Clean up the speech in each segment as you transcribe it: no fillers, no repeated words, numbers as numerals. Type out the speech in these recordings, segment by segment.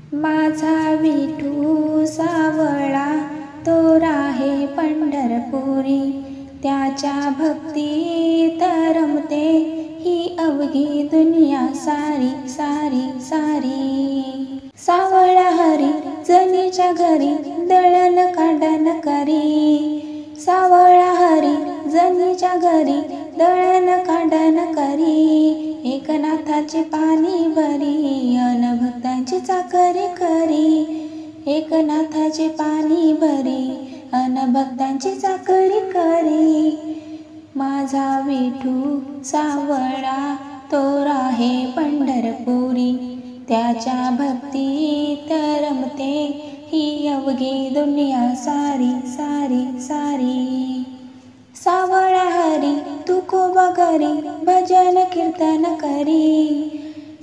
माझा विठू सावळा तो राहे पंढरपुरी, त्याच्या भक्तीत रमते ही अवघी दुनिया सारी सारी सारी। सावळा हरी जनीच्या घरी दळण कांडण करी, सावळा हरी जनीच्या घरी दळण कांडण करी। एकनाथाची पाणी भरी अन भक्तांची चाकरी करी, एकनाथाची पाणी भरी अन भक्तांची चाकरी करी। माझा विठू सावळा तो राहे पंढरपुरी, त्याच्या भक्तीत रमते ही अवघी दुनिया सारी सारी सारी। सावळा हरी तुकोबा घरी भजन कीर्तन करी,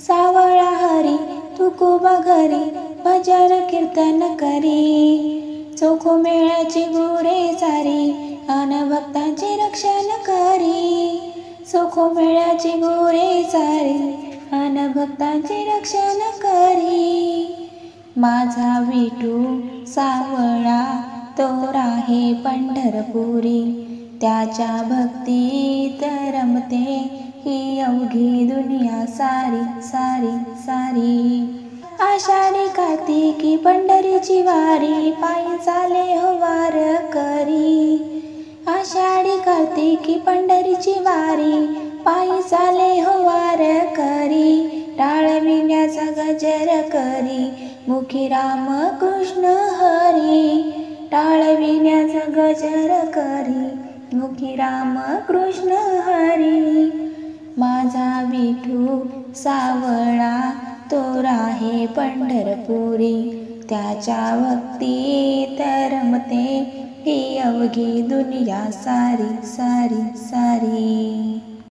सावळा हरी तुकोबा घरी भजन कीर्तन करी। चोखो मेळ्याची गुरे सारी अन भक्तांचे रक्षण करी, चोखो मेळ्याची गुरे सारी अन भक्तांचे रक्षण करी। माझा विठू सावळा तो राहे पंढरपुरी, त्याच्या भक्तीत रमते ही अवघी दुनिया सारी सारी सारी। आषाढी कार्तिकी पंढरीची वारी पायी चाले हो वार करी, आषाढी कार्तिकी पंढरीची वारी पायी चाले हो वार करी। टाळविण्याचा गजर करी मुखी राम कृष्ण हरी, टाळविण्याचा गजर करी मुखी राम कृष्ण हरी। माझा विठू सावळा तो राहे पंढरपुरी, त्याच्या भक्तीत रमते ही अवघी दुनिया सारी सारी सारी।